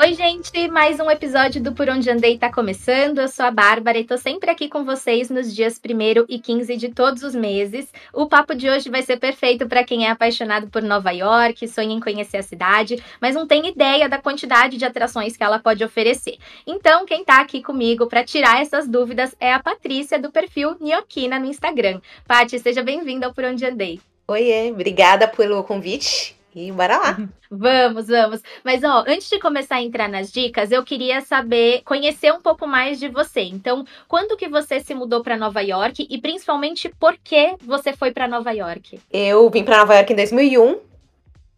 Oi, gente! Mais um episódio do Por Onde Andei tá começando. Eu sou a Bárbara e tô sempre aqui com vocês nos dias 1º e 15 de todos os meses. O papo de hoje vai ser perfeito para quem é apaixonado por Nova York, sonha em conhecer a cidade, mas não tem ideia da quantidade de atrações que ela pode oferecer. Então, quem tá aqui comigo para tirar essas dúvidas é a Patrícia, do perfil Nhoquina no Instagram. Paty, seja bem-vinda ao Por Onde Andei. Oiê, obrigada pelo convite e bora lá. Vamos, vamos. Mas, ó, antes de começar a entrar nas dicas, eu queria saber, conhecer um pouco mais de você. Então, quando que você se mudou para Nova York e principalmente por que você foi para Nova York? Eu vim para Nova York em 2001.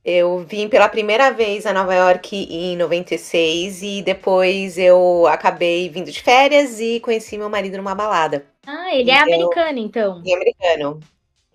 Eu vim pela primeira vez a Nova York em 96 e depois eu acabei vindo de férias e conheci meu marido numa balada. Ah, ele é E eu americano, então. em americano.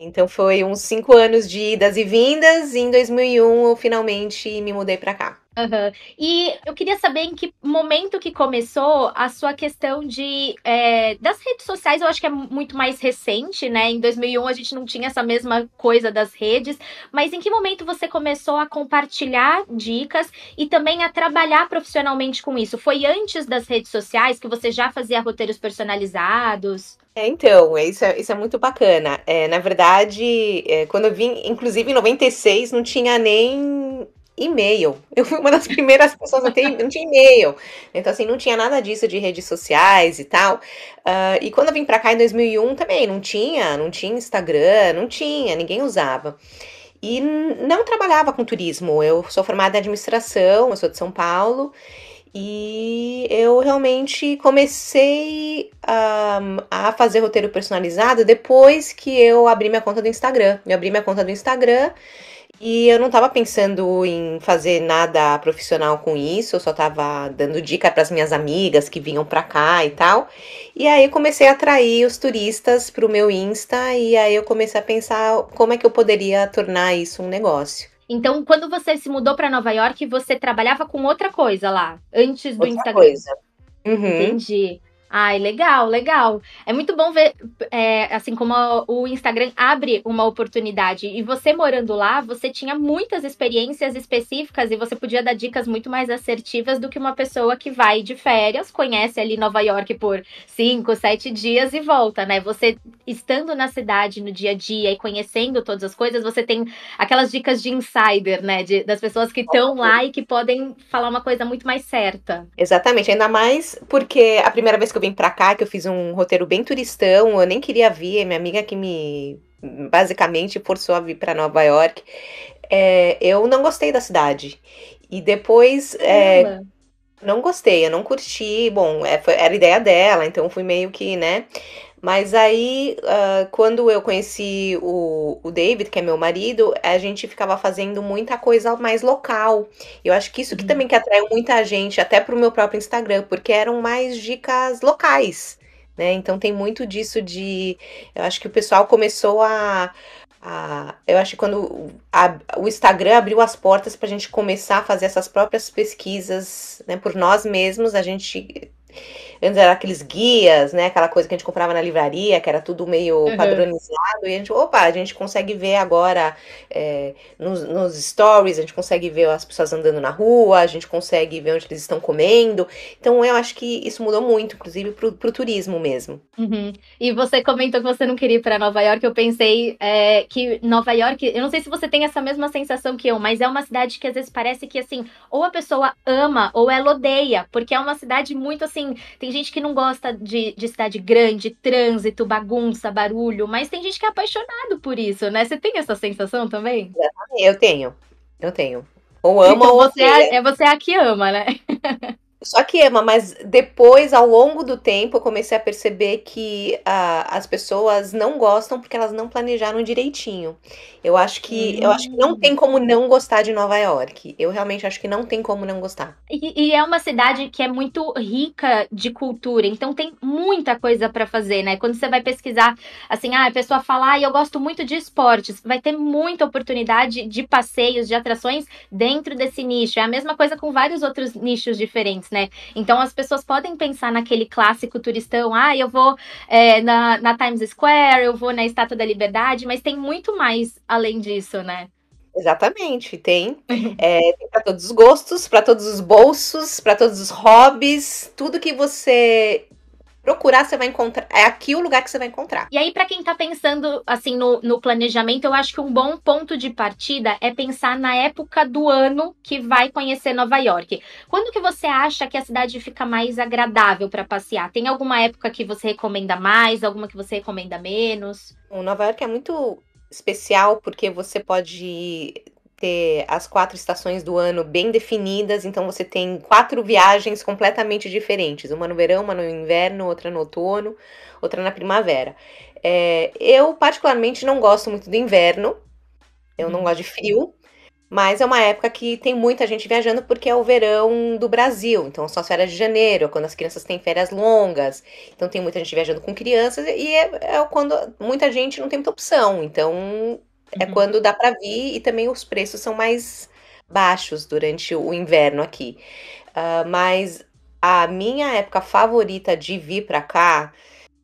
Então foi uns 5 anos de idas e vindas e em 2001 eu finalmente me mudei para cá. Aham. E eu queria saber em que momento que começou a sua questão das redes sociais. Eu acho que é muito mais recente, né? Em 2001 a gente não tinha essa mesma coisa das redes, mas em que momento você começou a compartilhar dicas e também a trabalhar profissionalmente com isso? Foi antes das redes sociais que você já fazia roteiros personalizados? Então, isso é muito bacana. Na verdade, quando eu vim, inclusive em 96, não tinha nem e-mail. Eu fui uma das primeiras pessoas, não tinha e-mail. Então, assim, não tinha nada disso de redes sociais e tal. E quando eu vim pra cá em 2001 também, não tinha Instagram, não tinha, ninguém usava. E não trabalhava com turismo. Eu sou formada em administração, eu sou de São Paulo. E eu realmente comecei a fazer roteiro personalizado depois que eu abri minha conta do Instagram. Eu abri minha conta do Instagram e eu não tava pensando em fazer nada profissional com isso, eu só tava dando dica para as minhas amigas que vinham pra cá e tal. E aí eu comecei a atrair os turistas pro meu Insta e aí eu comecei a pensar como é que eu poderia tornar isso um negócio. Então, quando você se mudou para Nova York, você trabalhava com outra coisa lá, antes do Outra Instagram? coisa. Uhum. Entendi. Ai, legal, legal. É muito bom ver, assim, como o Instagram abre uma oportunidade. E você morando lá, você tinha muitas experiências específicas e você podia dar dicas muito mais assertivas do que uma pessoa que vai de férias, conhece ali Nova York por 5, 7 dias e volta, né? Você estando na cidade no dia a dia e conhecendo todas as coisas, você tem aquelas dicas de insider, né? Das pessoas que estão lá e que podem falar uma coisa muito mais certa. Exatamente, ainda mais porque a primeira vez que eu vim pra cá, que eu fiz um roteiro bem turistão, eu nem queria vir, minha amiga que me basicamente forçou a vir pra Nova York. Eu não gostei da cidade. E depois, Caramba. não gostei, eu não curti. Bom, era ideia dela, então fui meio que, né? Mas aí, quando eu conheci o David, que é meu marido, a gente ficava fazendo muita coisa mais local. Eu acho que isso que Uhum. também que atraiu muita gente, até pro meu próprio Instagram, porque eram mais dicas locais, né? Então tem muito disso de. Eu acho que o pessoal começou eu acho que quando o Instagram abriu as portas para a gente começar a fazer essas próprias pesquisas, né, por nós mesmos, a gente. Antes era aqueles guias, né? Aquela coisa que a gente comprava na livraria, que era tudo meio Uhum. padronizado, e a gente consegue ver agora nos stories, a gente consegue ver as pessoas andando na rua, a gente consegue ver onde eles estão comendo. Então eu acho que isso mudou muito, inclusive pro turismo mesmo. Uhum. E você comentou que você não queria ir para Nova York. Eu pensei que Nova York, eu não sei se você tem essa mesma sensação que eu, mas é uma cidade que às vezes parece que assim, ou a pessoa ama ou ela odeia, porque é uma cidade muito assim. Tem gente que não gosta de cidade grande, trânsito, bagunça, barulho, mas tem gente que é apaixonado por isso, né? Você tem essa sensação também? Eu tenho, eu tenho. Ou ama Então ou você odeia. você é a que ama, né? Só que, Emma, mas depois, ao longo do tempo, eu comecei a perceber que as pessoas não gostam porque elas não planejaram direitinho. Eu acho que não tem Hum. como não gostar de Nova York. Eu realmente acho que não tem como não gostar. E é uma cidade que é muito rica de cultura, então tem muita coisa para fazer, né? Quando você vai pesquisar, assim, a pessoa fala, eu gosto muito de esportes, vai ter muita oportunidade de passeios, de atrações dentro desse nicho. É a mesma coisa com vários outros nichos diferentes, né? Então as pessoas podem pensar naquele clássico turistão, eu vou na Times Square, eu vou na Estátua da Liberdade, mas tem muito mais além disso, né? Exatamente, tem para todos os gostos, para todos os bolsos, para todos os hobbies, tudo que você procurar, você vai encontrar. É aqui o lugar que você vai encontrar. E aí, para quem tá pensando assim no planejamento, eu acho que um bom ponto de partida é pensar na época do ano que vai conhecer Nova York. Quando que você acha que a cidade fica mais agradável para passear? Tem alguma época que você recomenda mais, alguma que você recomenda menos? O Nova York é muito especial porque você pode ter as 4 estações do ano bem definidas, então você tem 4 viagens completamente diferentes, uma no verão, uma no inverno, outra no outono, outra na primavera. Eu particularmente não gosto muito do inverno, eu não gosto de frio, mas é uma época que tem muita gente viajando porque é o verão do Brasil. Então são as férias de janeiro, quando as crianças têm férias longas. Então tem muita gente viajando com crianças e é quando muita gente não tem muita opção. Então é quando dá para vir e também os preços são mais baixos durante o inverno aqui. Mas a minha época favorita de vir para cá,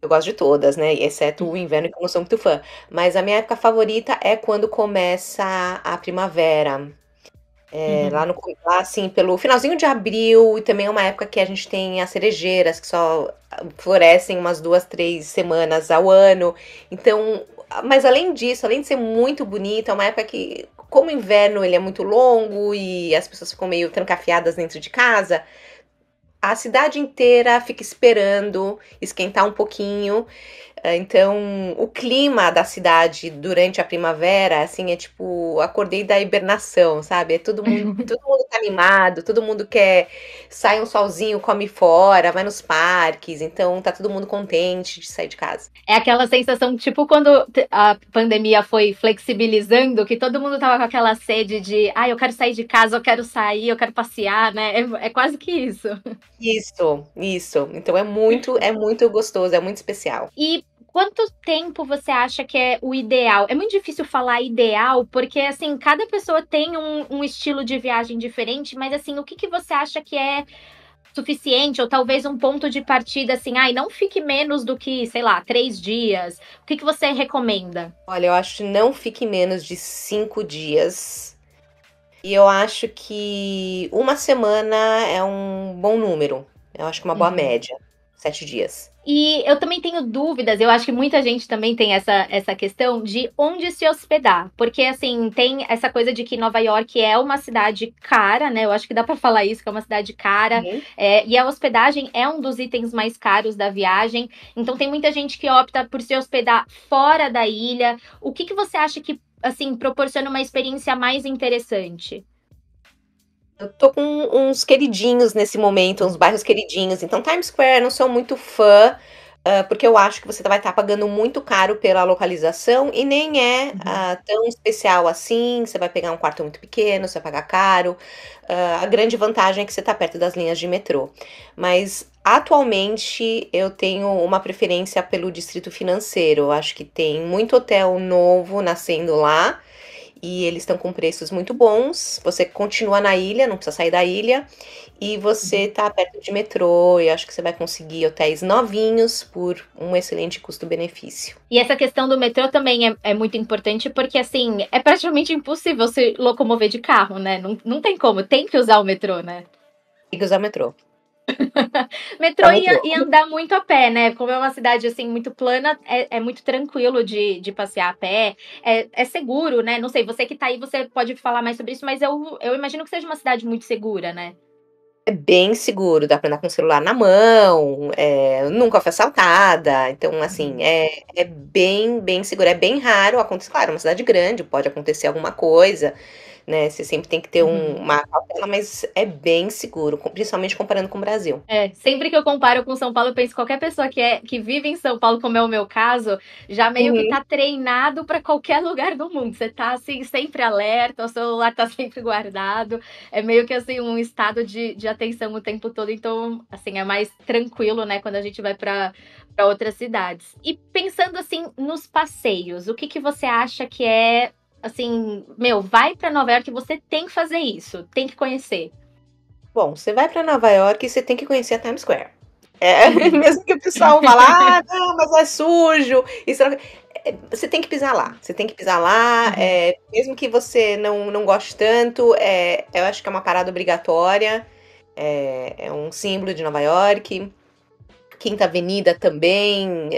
eu gosto de todas, né? Exceto o inverno, que eu não sou muito fã. Mas a minha época favorita é quando começa a primavera. Lá, assim, pelo finalzinho de abril, e também é uma época que a gente tem as cerejeiras, que só florescem umas 2, 3 semanas ao ano. Então, mas além disso, além de ser muito bonita, é uma época que, como o inverno ele é muito longo e as pessoas ficam meio trancafiadas dentro de casa, a cidade inteira fica esperando esquentar um pouquinho. Então, o clima da cidade durante a primavera, assim, é tipo, acordei da hibernação, sabe? Todo mundo tá animado, todo mundo quer sai um solzinho, come fora, vai nos parques, então tá todo mundo contente de sair de casa. É aquela sensação, tipo, quando a pandemia foi flexibilizando, que todo mundo tava com aquela sede de, eu quero sair de casa, eu quero sair, eu quero passear, né? É quase que isso. Isso. Então é muito gostoso, é muito especial. E quanto tempo você acha que é o ideal? É muito difícil falar ideal, porque, assim, cada pessoa tem um estilo de viagem diferente, mas, assim, o que você acha que é suficiente, ou talvez um ponto de partida, assim, não fique menos do que, sei lá, 3 dias. O que você recomenda? Olha, eu acho que não fique menos de 5 dias. E eu acho que uma semana é um bom número. Eu acho que uma boa média. 7 dias. E eu também tenho dúvidas, eu acho que muita gente também tem essa questão de onde se hospedar. Porque, assim, tem essa coisa de que Nova York é uma cidade cara, né? Eu acho que dá pra falar isso, que é uma cidade cara. Uhum. E a hospedagem é um dos itens mais caros da viagem. Então, tem muita gente que opta por se hospedar fora da ilha. O que você acha que, assim, proporciona uma experiência mais interessante? Eu tô com uns queridinhos nesse momento, uns bairros queridinhos. Então, Times Square, não sou muito fã, porque eu acho que você vai estar pagando muito caro pela localização e nem é tão especial assim. Você vai pegar um quarto muito pequeno, você vai pagar caro. A grande vantagem é que você está perto das linhas de metrô. Mas atualmente eu tenho uma preferência pelo distrito financeiro. Eu acho que tem muito hotel novo nascendo lá. E eles estão com preços muito bons. Você continua na ilha, não precisa sair da ilha. E você tá perto de metrô. E acho que você vai conseguir hotéis novinhos por um excelente custo-benefício. E essa questão do metrô também é muito importante, porque, assim, é praticamente impossível se locomover de carro, né? Não tem como, tem que usar o metrô, né? Tem que usar metrô. Metrô e andar muito a pé, né? Como é uma cidade, assim, muito plana, é muito tranquilo de passear a pé. É seguro, né? Não sei, você que tá aí, você pode falar mais sobre isso, mas eu imagino que seja uma cidade muito segura, né? É bem seguro, dá pra andar com o celular na mão, nunca foi assaltada. Então, assim, é bem, bem seguro. É bem raro acontecer. Claro, é uma cidade grande, pode acontecer alguma coisa, né? Você sempre tem que ter uma cautela, mas é bem seguro, principalmente comparando com o Brasil. Sempre que eu comparo com São Paulo, eu penso que qualquer pessoa que vive em São Paulo, como é o meu caso, já meio que tá treinado para qualquer lugar do mundo. Você tá, assim, sempre alerta, o celular tá sempre guardado. É meio que, assim, um estado de atenção o tempo todo. Então, assim, é mais tranquilo, né, quando a gente vai para outras cidades. E pensando, assim, nos passeios, o que você acha que é, assim, vai para Nova York, você tem que fazer isso, tem que conhecer. Bom, você vai para Nova York e você tem que conhecer a Times Square. Mesmo que o pessoal vá lá, não, mas é sujo. você tem que pisar lá. Você tem que pisar lá, Uhum. mesmo que você não goste tanto, eu acho que é uma parada obrigatória. É um símbolo de Nova York. Quinta Avenida também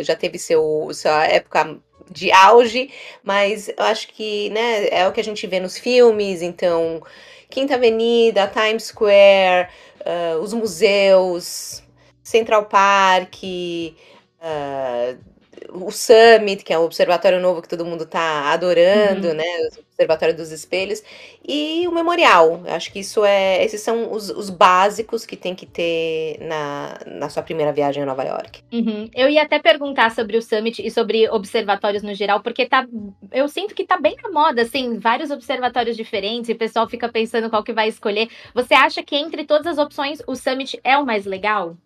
já teve sua época de auge, mas eu acho que, né, é o que a gente vê nos filmes, então Quinta Avenida, Times Square, os museus, Central Park, ah, o Summit, que é o observatório novo que todo mundo tá adorando, Uhum. né? O Observatório dos Espelhos, e o memorial. Eu acho que esses são os básicos que tem que ter na sua primeira viagem a Nova York. Uhum. Eu ia até perguntar sobre o Summit e sobre observatórios no geral, porque eu sinto que tá bem na moda, assim, vários observatórios diferentes, e o pessoal fica pensando qual que vai escolher. Você acha que entre todas as opções, o Summit é o mais legal?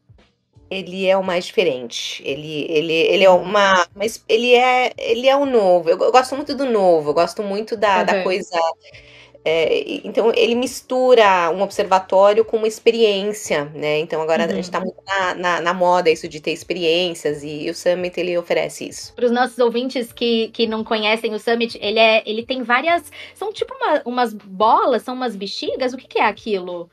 Ele é o mais diferente. Ele é Uhum. ele é o novo. Eu gosto muito do novo. Eu gosto muito da Uhum. coisa. Então, ele mistura um observatório com uma experiência, né? Então, agora a gente Uhum. está muito na moda isso de ter experiências, e o Summit ele oferece isso. Para os nossos ouvintes que não conhecem o Summit, ele tem várias. São tipo umas bolas, são umas bexigas? O que é aquilo?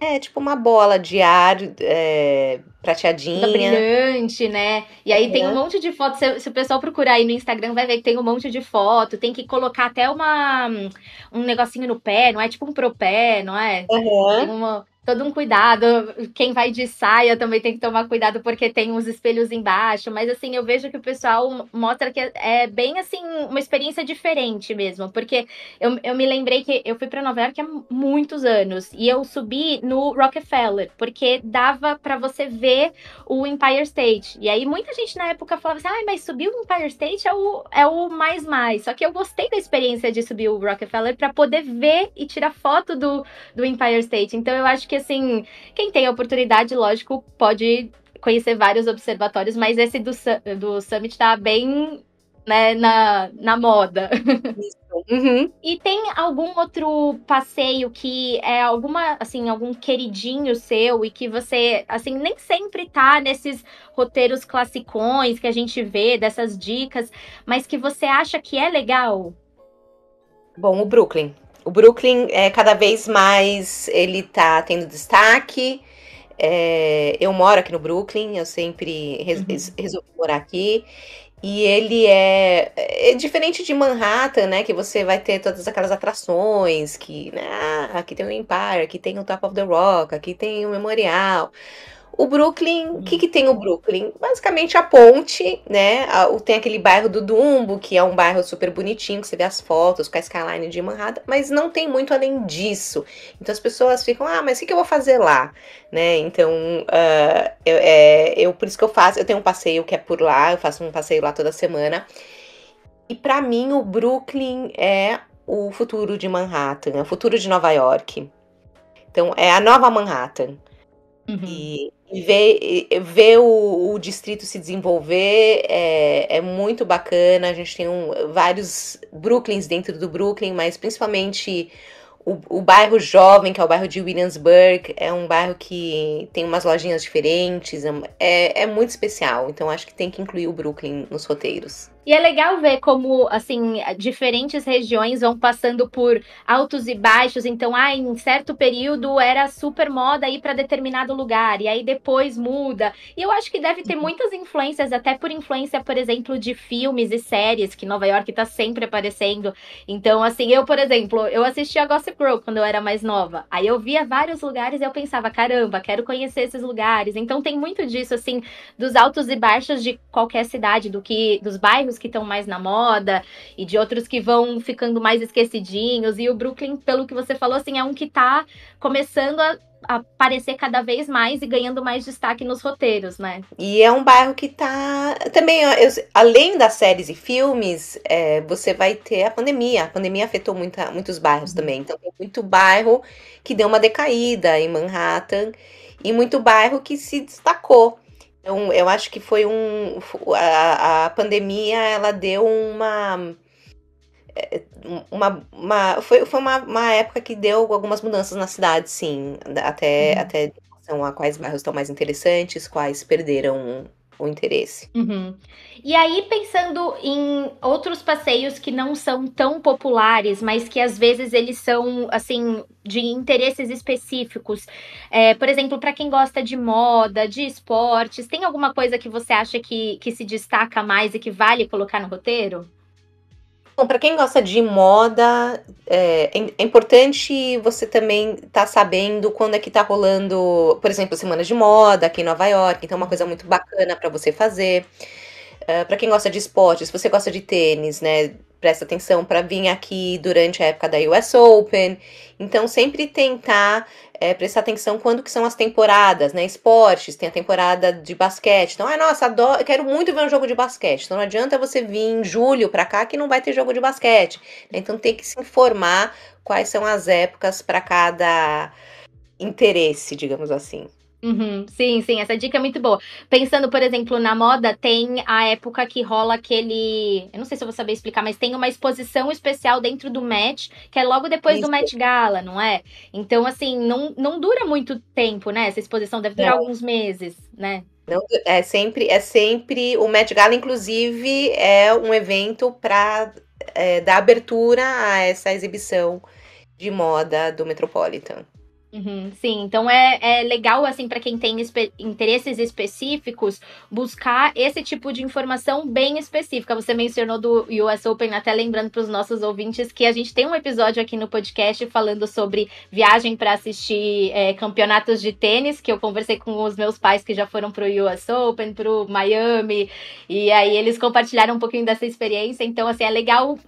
É tipo uma bola de ar Toda prateadinha. brilhante, né? E aí tem um Aham, monte de foto. Se o pessoal procurar aí no Instagram, vai ver que tem um monte de foto. Tem que colocar até um negocinho no pé, não é? Tipo um propé, não é? Tem aham. todo um cuidado. Quem vai de saia também tem que tomar cuidado porque tem uns espelhos embaixo. Mas assim, eu vejo que o pessoal mostra que é bem assim, uma experiência diferente mesmo. Porque eu me lembrei que eu fui para Nova York há muitos anos e eu subi no Rockefeller, porque dava para você ver o Empire State. E aí muita gente na época falava assim: ah, mas subir o Empire State é o mais mais. Só que eu gostei da experiência de subir o Rockefeller para poder ver e tirar foto do Empire State. Então eu acho que assim, quem tem a oportunidade, lógico, pode conhecer vários observatórios, mas esse do Summit tá bem, né, na moda. Isso. Uhum. E tem algum outro passeio que é assim, algum queridinho seu e que você, assim, nem sempre tá nesses roteiros classicões que a gente vê, dessas dicas, mas que você acha que é legal? Bom, o Brooklyn. O Brooklyn, cada vez mais, ele tá tendo destaque. Eu moro aqui no Brooklyn, eu sempre Uhum. resolvi morar aqui. E ele é diferente de Manhattan, né? Que você vai ter todas aquelas atrações, que, né, aqui tem o Empire, aqui tem o Top of the Rock, aqui tem o Memorial. O Brooklyn, o que Uhum. que tem o Brooklyn? Basicamente a ponte, né? Tem aquele bairro do Dumbo, que é um bairro super bonitinho, que você vê as fotos com a skyline de Manhattan, mas não tem muito além disso. Então as pessoas ficam, mas o que que eu vou fazer lá? Né? Então, por isso que eu tenho um passeio que é por lá, eu faço um passeio lá toda semana. E pra mim o Brooklyn é o futuro de Manhattan, é o futuro de Nova York. Então, é a nova Manhattan. Uhum. Ver o distrito se desenvolver é muito bacana. A gente tem vários Brooklyns dentro do Brooklyn, mas principalmente o bairro jovem, que é o bairro de Williamsburg, é um bairro que tem umas lojinhas diferentes, é muito especial. Então acho que tem que incluir o Brooklyn nos roteiros. E é legal ver como, assim, diferentes regiões vão passando por altos e baixos. Então, em certo período era super moda ir para determinado lugar, e aí depois muda. E eu acho que deve ter muitas influências, até por influência, por exemplo, de filmes e séries, que Nova York tá sempre aparecendo. Então, assim, eu, por exemplo, eu assistia Gossip Girl quando eu era mais nova. Aí eu via vários lugares e eu pensava, caramba, quero conhecer esses lugares. Então tem muito disso, assim, dos altos e baixos de qualquer cidade, dos bairros que estão mais na moda e de outros que vão ficando mais esquecidinhos. E o Brooklyn, pelo que você falou, assim, é um que tá começando a aparecer cada vez mais e ganhando mais destaque nos roteiros, né? E é um bairro que tá. Também, além das séries e filmes, você vai ter a pandemia. A pandemia afetou muitos bairros Uhum. também. Então, tem muito bairro que deu uma decaída em Manhattan e muito bairro que se destacou. Então, eu acho que foi a pandemia, ela deu foi uma época que deu algumas mudanças na cidade, sim. Até Uhum. em relação a quais bairros estão mais interessantes, quais perderam. o interesse. Uhum. E aí, pensando em outros passeios que não são tão populares, mas que às vezes eles são, assim, de interesses específicos. Por exemplo, para quem gosta de moda, de esportes, tem alguma coisa que você acha que se destaca mais e que vale colocar no roteiro? Bom, para quem gosta de moda, é importante você também estar sabendo quando é que tá rolando, por exemplo, semanas de moda aqui em Nova York, então é uma coisa muito bacana para você fazer. Para quem gosta de esporte, se você gosta de tênis, né, presta atenção para vir aqui durante a época da US Open. Então, sempre tentar prestar atenção quando que são as temporadas, né? Esportes, tem a temporada de basquete. Então, nossa, adoro, eu quero muito ver um jogo de basquete. Então, não adianta você vir em julho para cá que não vai ter jogo de basquete. Então, tem que se informar quais são as épocas para cada interesse, digamos assim. Uhum, sim, sim, essa dica é muito boa. Pensando, por exemplo, na moda, tem a época que rola aquele. Eu não sei se eu vou saber explicar, mas tem uma exposição especial dentro do Met, que é logo depois do Isso. Met Gala, não é? Então, assim, não dura muito tempo, né? Essa exposição deve durar alguns meses, né? Não, é sempre o Met Gala, inclusive, é um evento para dar abertura a essa exibição de moda do Metropolitan. Uhum, sim, então é legal, assim, para quem tem interesses específicos, buscar esse tipo de informação bem específica. Você mencionou do US Open, até lembrando para os nossos ouvintes que a gente tem um episódio aqui no podcast falando sobre viagem para assistir campeonatos de tênis, que eu conversei com os meus pais que já foram para o US Open, para o Miami, e aí eles compartilharam um pouquinho dessa experiência. Então, assim, é legal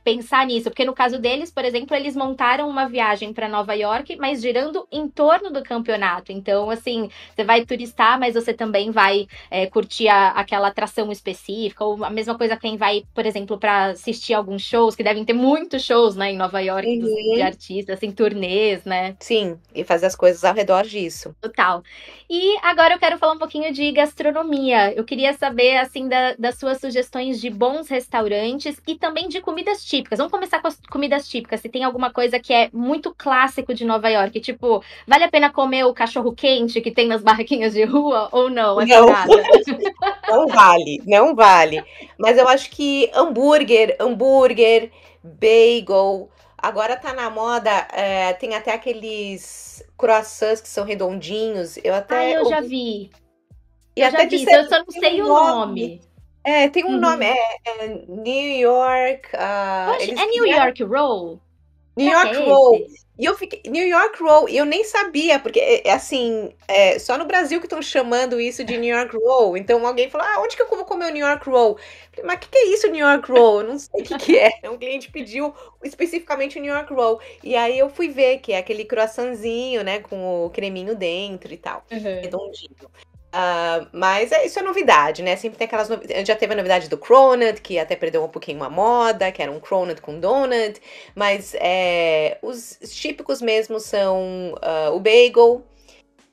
pensar nisso, porque no caso deles, por exemplo, eles montaram uma viagem para Nova York, mas girando em torno do campeonato. Então, assim, você vai turistar, mas você também vai curtir aquela atração específica, ou a mesma coisa quem vai, por exemplo, para assistir alguns shows, que devem ter muitos shows, né, em Nova York, de Uhum. artistas, assim, turnês, né? Sim, e fazer as coisas ao redor disso. Total. E agora eu quero falar um pouquinho de gastronomia. Eu queria saber, assim, das suas sugestões de bons restaurantes e também de comidas típicas. Vamos começar com as comidas típicas. Se tem alguma coisa que é muito clássico de Nova York, tipo, vale a pena comer o cachorro quente que tem nas barraquinhas de rua ou não? É Não, furada. não vale, não vale. Mas eu acho que hambúrguer, bagel. Agora tá na moda, tem até aqueles croissants que são redondinhos. Eu Ai, até eu já ouvi. vi. E Eu já até vi. disseram Eu só não que tem sei um o nome. nome. Tem um nome, Uhum. New York. Eu acho, Eles é New fizeram York Roll? New Será que York é Roll. esse? E eu fiquei. New York Roll, e eu nem sabia, porque assim, só no Brasil que estão chamando isso de New York Roll. Então alguém falou: onde que eu vou comer o New York Roll? Falei, mas o que é isso, New York Roll? Eu não sei o que é. Um cliente pediu especificamente o New York Roll. E aí eu fui ver que é aquele croissantzinho, né, com o creminho dentro e tal, Uhum. redondinho. Mas isso é novidade, né? Sempre tem aquelas novidades. Já teve a novidade do Cronut, que até perdeu um pouquinho a moda, que era um Cronut com donut. Mas os típicos mesmo são o bagel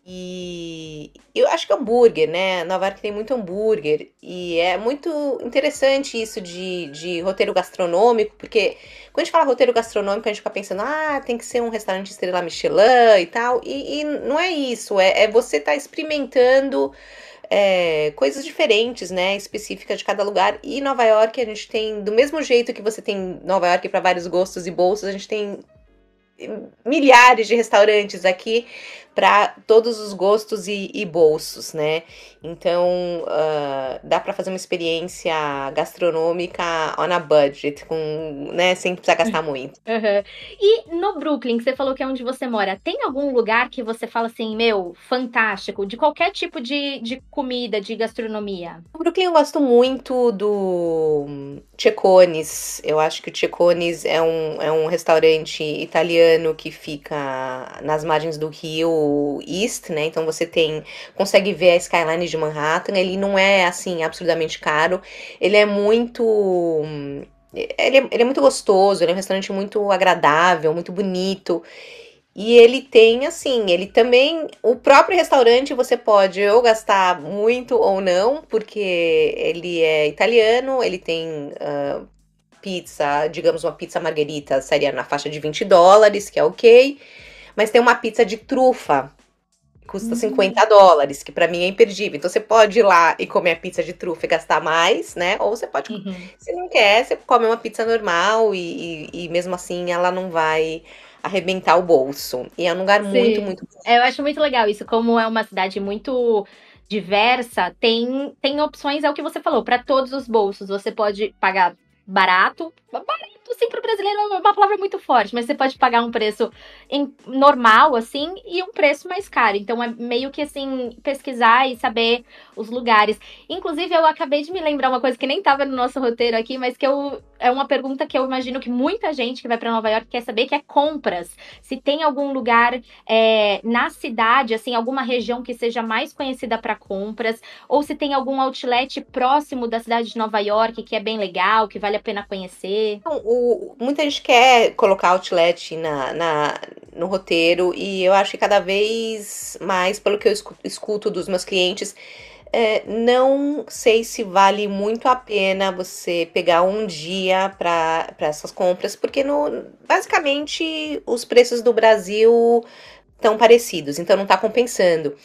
e eu acho que hambúrguer, né? Nova York tem muito hambúrguer. E é muito interessante isso de roteiro gastronômico, porque quando a gente fala roteiro gastronômico, a gente fica pensando, tem que ser um restaurante estrela Michelin e tal. E não é isso, é você estar experimentando coisas diferentes, né? Específicas de cada lugar. E Nova York, a gente tem, do mesmo jeito que você tem Nova York para vários gostos e bolsos, a gente tem milhares de restaurantes aqui para todos os gostos e bolsos, né? Então dá para fazer uma experiência gastronômica on a budget, né? Sem precisar gastar muito. Uhum. E no Brooklyn, que você falou que é onde você mora, tem algum lugar que você fala assim, meu, fantástico, de qualquer tipo de comida, de gastronomia? No Brooklyn eu gosto muito do Cecones. Eu acho que o Cecones é um restaurante italiano que fica nas margens do Rio East, né? Então você consegue ver a skyline de Manhattan. Ele não é assim absurdamente caro. Ele é muito ele é muito gostoso, ele é um restaurante muito agradável, muito bonito. E ele tem, assim, ele também. O próprio restaurante você pode ou gastar muito ou não, porque ele é italiano, ele tem pizza, digamos, uma pizza margherita seria na faixa de US$ 20, que é ok. Mas tem uma pizza de trufa, Custa $50, que pra mim é imperdível. Então você pode ir lá e comer a pizza de trufa e gastar mais, né? Ou você pode, se não quer, você come uma pizza normal e mesmo assim ela não vai arrebentar o bolso. E é um lugar muito, Sim. muito. Eu acho muito legal isso, como é uma cidade muito diversa, tem opções, é o que você falou, para todos os bolsos. Você pode pagar barato, sim, para o brasileiro é uma palavra muito forte, mas você pode pagar um preço normal, assim, e um preço mais caro. Então é meio que assim, pesquisar e saber os lugares. Inclusive, eu acabei de me lembrar uma coisa que nem estava no nosso roteiro aqui, mas é uma pergunta que eu imagino que muita gente que vai para Nova York quer saber, que é compras. Se tem algum lugar na cidade, assim, alguma região que seja mais conhecida para compras, ou se tem algum outlet próximo da cidade de Nova York que é bem legal, que vale a pena conhecer. Então, muita gente quer colocar outlet no roteiro, e eu acho que cada vez mais, pelo que eu escuto dos meus clientes, não sei se vale muito a pena você pegar um dia para essas compras, porque basicamente os preços do Brasil estão parecidos, então não está compensando.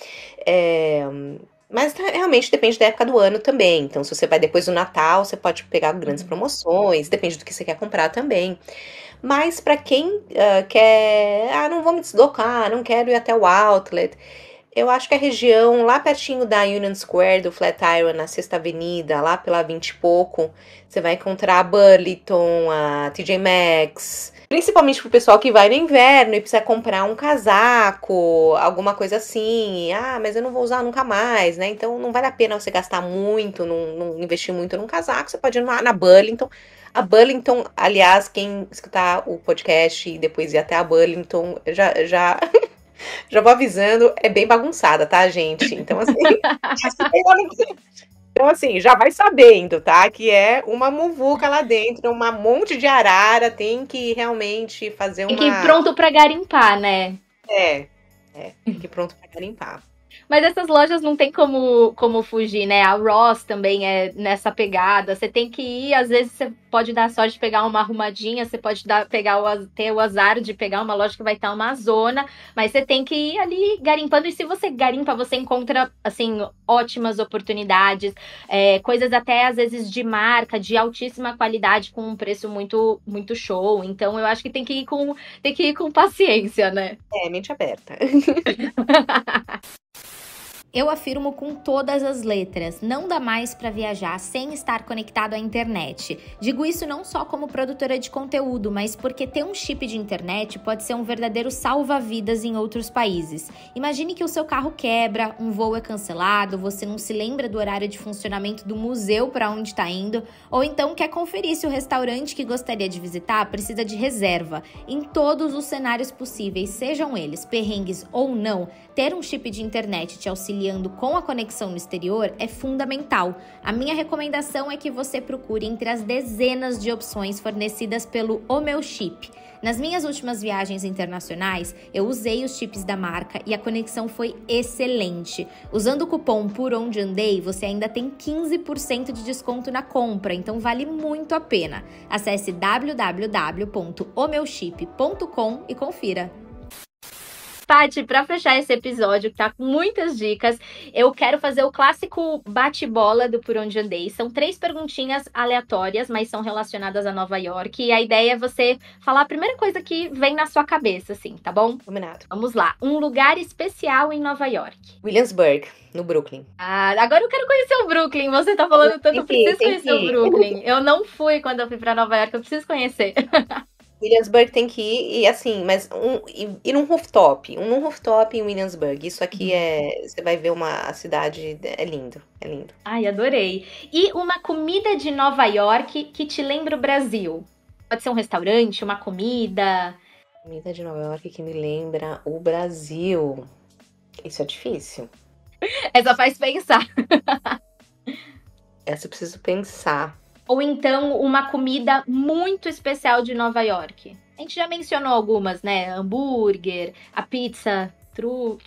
Mas realmente depende da época do ano também. Então, se você vai depois do Natal, você pode pegar grandes promoções, depende do que você quer comprar também. Mas para quem quer, não vou me deslocar, não quero ir até o outlet, eu acho que a região lá pertinho da Union Square, do Flatiron, na Sexta Avenida, lá pela 20 e pouco, você vai encontrar a Burlington, a TJ Maxx. Principalmente pro pessoal que vai no inverno e precisa comprar um casaco, alguma coisa assim. Mas eu não vou usar nunca mais, né? Então não vale a pena você gastar muito, não investir muito num casaco. Você pode ir na Burlington. A Burlington, aliás, quem escutar o podcast e depois ir até a Burlington, já vou avisando, é bem bagunçada, tá, gente? Então, assim, já vai sabendo, tá? Que é uma muvuca lá dentro, um monte de arara, tem que realmente fazer Tem que ir pronto para garimpar, né? Tem que ir pronto pra garimpar. Mas essas lojas não tem como fugir, né? A Ross também é nessa pegada. Você tem que ir, às vezes você pode dar sorte de pegar uma arrumadinha, você pode ter o azar de pegar uma loja que vai estar uma zona, mas você tem que ir ali garimpando. E se você garimpa, você encontra, assim, ótimas oportunidades, coisas até, às vezes, de marca, de altíssima qualidade, com um preço muito, muito show. Então, eu acho que tem que ir com paciência, né? Mente aberta. Eu afirmo com todas as letras, não dá mais para viajar sem estar conectado à internet. Digo isso não só como produtora de conteúdo, mas porque ter um chip de internet pode ser um verdadeiro salva-vidas em outros países. Imagine que o seu carro quebra, um voo é cancelado, você não se lembra do horário de funcionamento do museu para onde está indo, ou então quer conferir se o restaurante que gostaria de visitar precisa de reserva. Em todos os cenários possíveis, sejam eles perrengues ou não, ter um chip de internet te auxiliando com a conexão no exterior é fundamental. A minha recomendação é que você procure entre as dezenas de opções fornecidas pelo O Meu Chip. Nas minhas últimas viagens internacionais, eu usei os chips da marca e a conexão foi excelente. Usando o cupom Por Onde Andei, você ainda tem 15% de desconto na compra, então vale muito a pena. Acesse www.omeuchip.com e confira. Paty, para fechar esse episódio, que tá com muitas dicas, eu quero fazer o clássico bate-bola do Por Onde Andei. São 3 perguntinhas aleatórias, mas são relacionadas a Nova York. E a ideia é você falar a primeira coisa que vem na sua cabeça, assim, tá bom? Combinado. Vamos lá. Um lugar especial em Nova York. Williamsburg, no Brooklyn. Agora eu quero conhecer o Brooklyn. Você tá falando tanto, eu preciso conhecer o Brooklyn. Eu não fui quando eu fui pra Nova York, eu preciso conhecer. Williamsburg tem que ir, e assim, mas ir num rooftop. Num rooftop em Williamsburg. Isso aqui você vai ver a cidade, é lindo, é lindo. Ai, adorei. E uma comida de Nova York que te lembra o Brasil? Pode ser um restaurante, uma comida. Comida de Nova York que me lembra o Brasil. Isso é difícil. Essa faz pensar. Essa eu preciso pensar. Ou então uma comida muito especial de Nova York. A gente já mencionou algumas, né? Hambúrguer, a pizza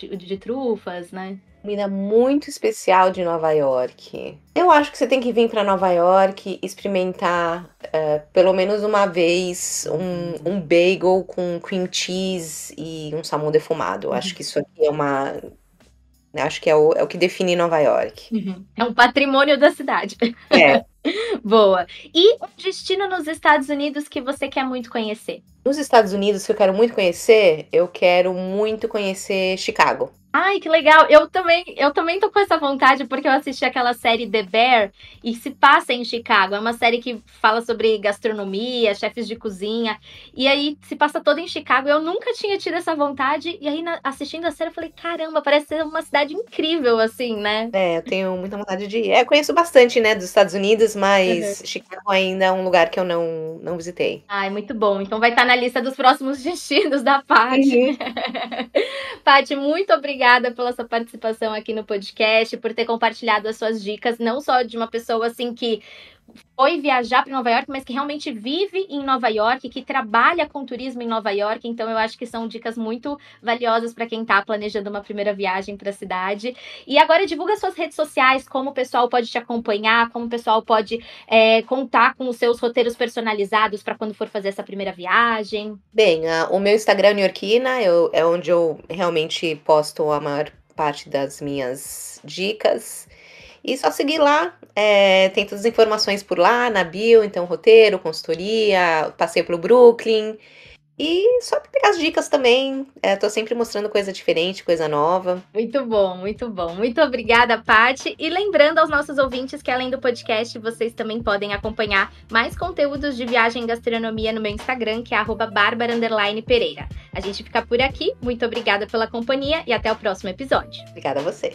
de trufas, né? Comida muito especial de Nova York. Eu acho que você tem que vir para Nova York e experimentar pelo menos uma vez um bagel com cream cheese e um salmão defumado. Eu acho que isso aqui é Acho que é o que define Nova York. Uhum. É um patrimônio da cidade. É. Boa. E um destino nos Estados Unidos que você quer muito conhecer? Nos Estados Unidos, que eu quero muito conhecer, eu quero muito conhecer Chicago. Ai, que legal! Eu também tô com essa vontade porque eu assisti aquela série The Bear e se passa em Chicago. É uma série que fala sobre gastronomia, chefes de cozinha. E aí se passa toda em Chicago. Eu nunca tinha tido essa vontade. E aí, assistindo a série, eu falei, caramba, parece ser uma cidade incrível, assim, né? Eu tenho muita vontade de ir. Eu conheço bastante, né, dos Estados Unidos, mas Chicago ainda é um lugar que eu não visitei. Ai, muito bom. Então vai estar na lista dos próximos destinos da Paty. Paty, muito obrigada pela sua participação aqui no podcast, por ter compartilhado as suas dicas, não só de uma pessoa assim que foi viajar para Nova York, mas que realmente vive em Nova York, que trabalha com turismo em Nova York. Então eu acho que são dicas muito valiosas para quem está planejando uma primeira viagem para a cidade. E agora divulga suas redes sociais, como o pessoal pode te acompanhar, como o pessoal pode contar com os seus roteiros personalizados para quando for fazer essa primeira viagem. Bem, o meu Instagram é Newyorkina, é onde eu realmente posto a maior parte das minhas dicas. E só seguir lá, tem todas as informações por lá, na bio, então roteiro, consultoria, passeio pelo Brooklyn. E só pegar as dicas também, tô sempre mostrando coisa diferente, coisa nova. Muito bom, muito bom. Muito obrigada, Paty. E lembrando aos nossos ouvintes que além do podcast, vocês também podem acompanhar mais conteúdos de viagem e gastronomia no meu Instagram, que é @barbara_pereira. A gente fica por aqui, muito obrigada pela companhia e até o próximo episódio. Obrigada a você.